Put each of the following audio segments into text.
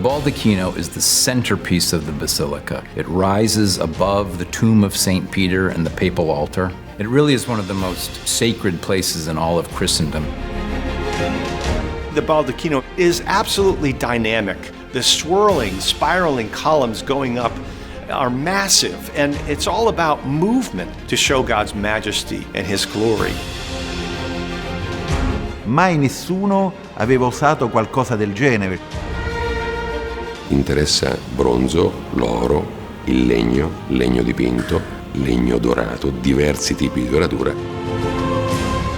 Baldacchino is the centerpiece of the Basilica. It rises above the tomb of St. Peter and the papal altar. It really is one of the most sacred places in all of Christendom. The Baldacchino is absolutely dynamic. The swirling, spiraling columns going up are massive, and it's all about movement to show God's majesty and His glory. Mai nessuno aveva usato qualcosa del genere. Interessa bronzo, l'oro, il legno dipinto, legno dorato, diversi tipi di doratura.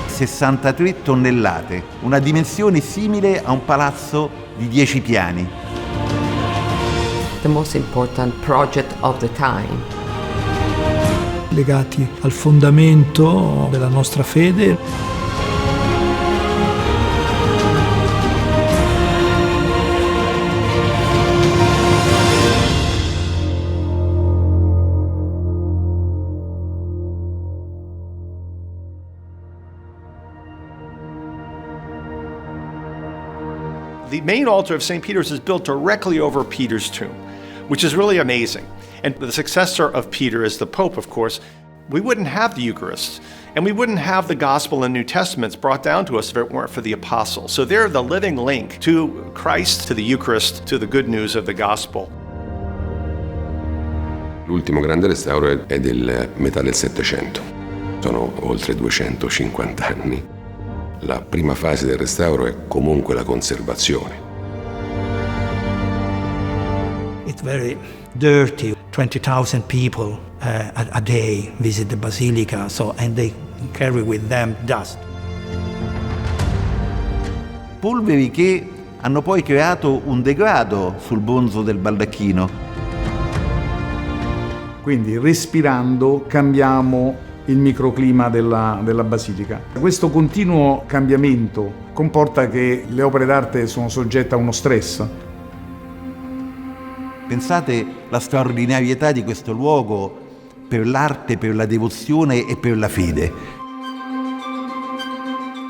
63 tonnellate, una dimensione simile a un palazzo di 10 piani. The most important project of the time. Legati al fondamento della nostra fede. The main altar of St. Peter's is built directly over Peter's tomb, which is really amazing. And the successor of Peter is the Pope, of course. We wouldn't have the Eucharist, and we wouldn't have the Gospel and New Testaments brought down to us if it weren't for the Apostles. So they're the living link to Christ, to the Eucharist, to the good news of the Gospel. L'ultimo grande restauro è del metà del Settecento. Sono oltre 250 anni. La prima fase del restauro è comunque la conservazione. It's very dirty. 20,000 people a day visit the Basilica, and they carry with them dust. Polveri che hanno poi creato un degrado sul bronzo del Baldacchino. Quindi respirando cambiamo il microclima della Basilica. Questo continuo cambiamento comporta che le opere d'arte sono soggette a uno stress. Pensate la straordinarietà di questo luogo per l'arte, per la devozione e per la fede.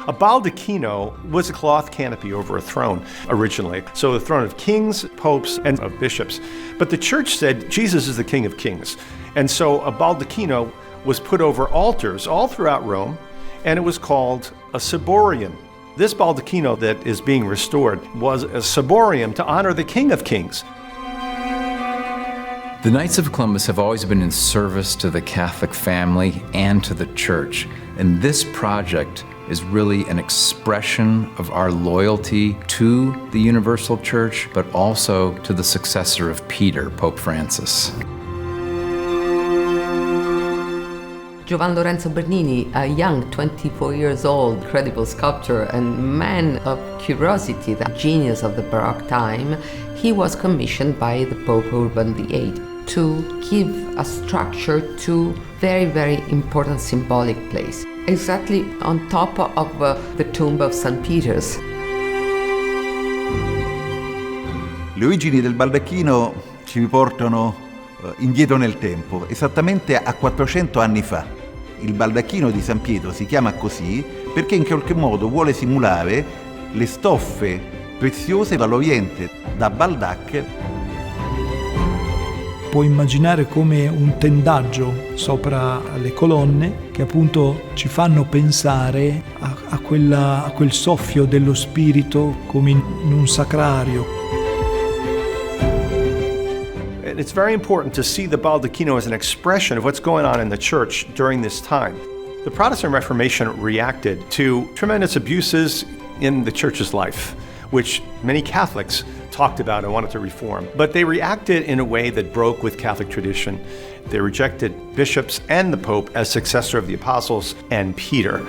A baldacchino was a cloth canopy over a throne originally. So the throne of kings, popes, and of bishops. But the church said Jesus is the King of Kings. And so a baldacchino was put over altars all throughout Rome, and it was called a ciborium. This baldacchino that is being restored was a ciborium to honor the King of Kings. The Knights of Columbus have always been in service to the Catholic family and to the Church, and this project is really an expression of our loyalty to the Universal Church, but also to the successor of Peter, Pope Francis. Giovan Lorenzo Bernini, a young 24 years old, incredible sculptor and man of curiosity, the genius of the Baroque time, he was commissioned by the Pope Urban VIII to give a structure to very, very important symbolic place, exactly on top of the tomb of St. Peter's. Le origini del Baldacchino ci riportano indietro nel tempo, esattamente a 400 anni fa. Il Baldacchino di San Pietro si chiama così perché in qualche modo vuole simulare le stoffe preziose dall'Oriente, da Baldac. Puoi immaginare come un tendaggio sopra le colonne che appunto ci fanno pensare a quel soffio dello spirito come in un sacrario. It's very important to see the baldacchino as an expression of what's going on in the church during this time. The Protestant Reformation reacted to tremendous abuses in the church's life, which many Catholics talked about and wanted to reform. But they reacted in a way that broke with Catholic tradition. They rejected bishops and the Pope as successor of the apostles and Peter.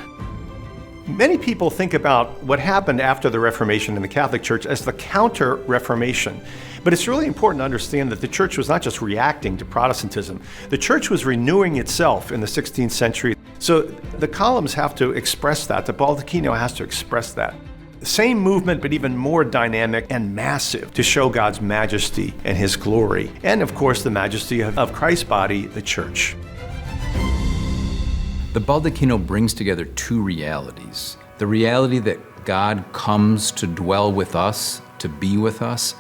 Many people think about what happened after the Reformation in the Catholic Church as the counter-Reformation. But it's really important to understand that the church was not just reacting to Protestantism. The church was renewing itself in the 16th century. So the columns have to express that. The baldacchino has to express that. The same movement, but even more dynamic and massive to show God's majesty and His glory. And of course, the majesty of Christ's body, the church. The Baldacchino brings together two realities. The reality that God comes to dwell with us, to be with us,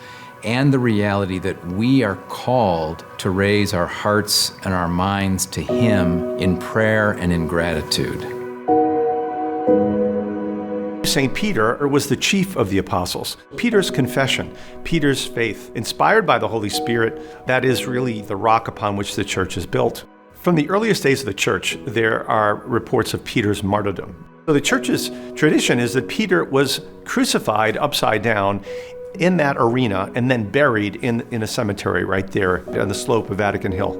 and the reality that we are called to raise our hearts and our minds to Him in prayer and in gratitude. St. Peter was the chief of the apostles. Peter's confession, Peter's faith, inspired by the Holy Spirit, that is really the rock upon which the church is built. From the earliest days of the church, there are reports of Peter's martyrdom. So the church's tradition is that Peter was crucified upside down in that arena and then buried in a cemetery right there on the slope of Vatican Hill.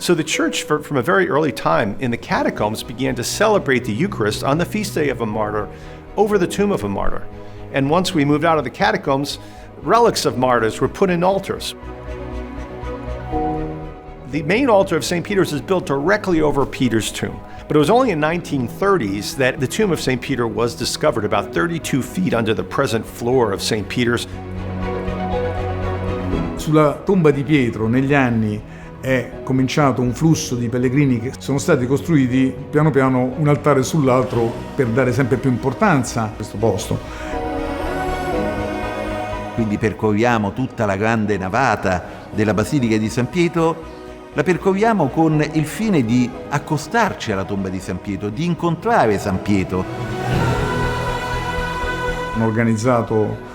So the church, from a very early time in the catacombs, began to celebrate the Eucharist on the feast day of a martyr over the tomb of a martyr. And once we moved out of the catacombs, relics of martyrs were put in altars. The main altar of St. Peter's is built directly over Peter's tomb. But it was only in the 1930s that the tomb of St. Peter was discovered, about 32 feet under the present floor of St. Peter's. Sulla tomba di Pietro negli anni è cominciato un flusso di pellegrini che sono stati costruiti piano piano un altare sull'altro per dare sempre più importanza a questo posto. Quindi percorriamo tutta la grande navata della Basilica di San Pietro, la percorriamo con il fine di accostarci alla tomba di San Pietro, di incontrare San Pietro. Hanno organizzato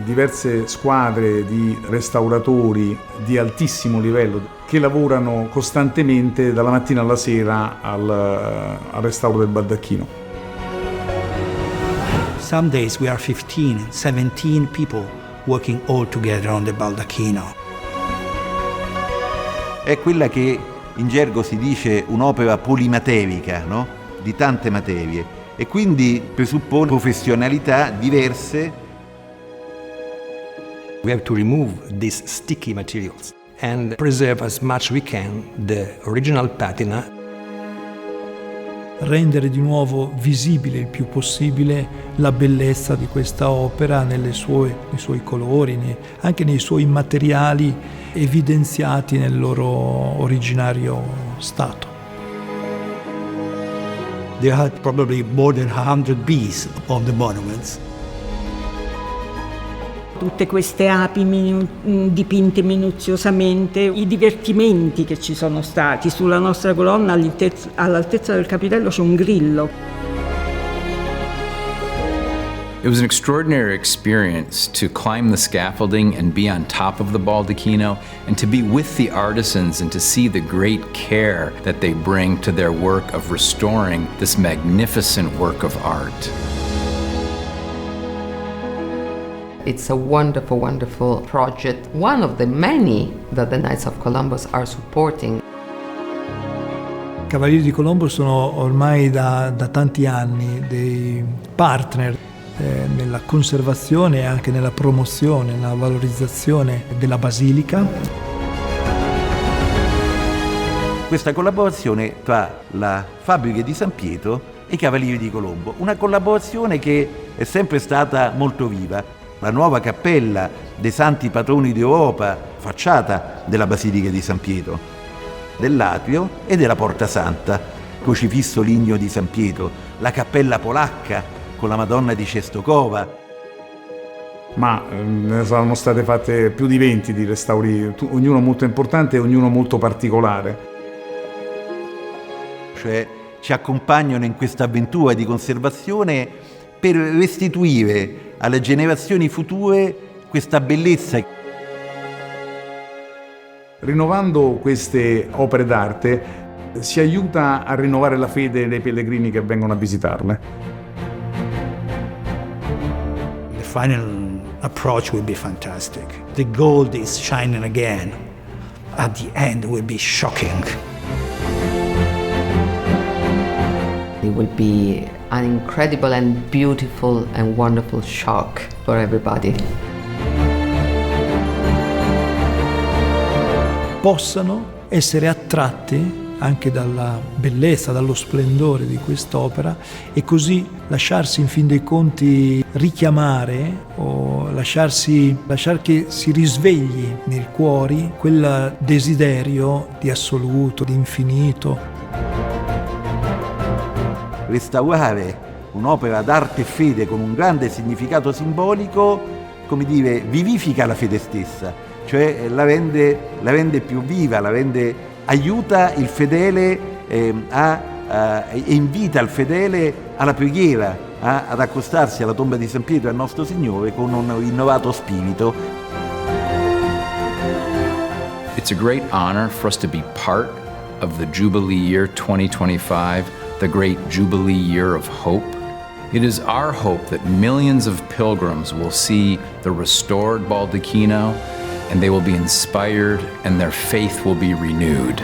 diverse squadre di restauratori di altissimo livello che lavorano costantemente dalla mattina alla sera al restauro del Baldacchino. Some days we are 15, 17 people working all together on the Baldacchino. È quella che in gergo si dice un'opera polimaterica, no? Di tante materie, e quindi presuppone professionalità diverse. We have to remove these sticky materials and preserve as much we can the original patina. Rendere di nuovo visibile il più possibile la bellezza di questa opera nei suoi colori, anche nei suoi materiali evidenziati nel loro originario stato. There are probably more than 100 bees on the monuments. Tutte queste api dipinte minuziosamente, i divertimenti che ci sono stati. Sulla nostra colonna all'altezza del capitello c'è un grillo. It was an extraordinary experience to climb the scaffolding and be on top of the Baldacchino and to be with the artisans and to see the great care that they bring to their work of restoring this magnificent work of art. It's a wonderful, wonderful project, one of the many that the Knights of Columbus are supporting. I Cavalieri di Colombo sono ormai da tanti anni dei partner nella conservazione e anche nella promozione, nella valorizzazione della Basilica. Questa collaborazione tra la fabbrica di San Pietro e i Cavalieri di Colombo, una collaborazione che è sempre stata molto viva. La nuova cappella dei Santi Patroni d'Europa, facciata della Basilica di San Pietro, dell'atrio e della Porta Santa, crocifisso ligneo di San Pietro, la cappella polacca con la Madonna di Cestokova. Ma ne saranno state fatte più di 20 di restauri, ognuno molto importante e ognuno molto particolare. Cioè ci accompagnano in questa avventura di conservazione per restituire alle generazioni future questa bellezza. Rinnovando queste opere d'arte si aiuta a rinnovare la fede dei pellegrini che vengono a visitarle. The final approach will be fantastic. The gold is shining again. At the end will be shocking. It will be an incredible and beautiful and wonderful shock for everybody. Possano essere attratti anche dalla bellezza, dallo splendore di quest'opera e così lasciarsi in fin dei conti richiamare o lasciar che si risvegli nei cuori quel desiderio di assoluto, di infinito. Restaurare un'opera d'arte e fede con un grande significato simbolico come dire, vivifica la fede stessa, cioè la rende più viva, aiuta il fedele e invita il fedele alla preghiera, ad accostarsi alla tomba di San Pietro e al nostro Signore con un rinnovato spirito. It's a great honor for us to be part of the Jubilee year 2025, the great Jubilee year of hope. It is our hope that millions of pilgrims will see the restored Baldacchino and they will be inspired and their faith will be renewed.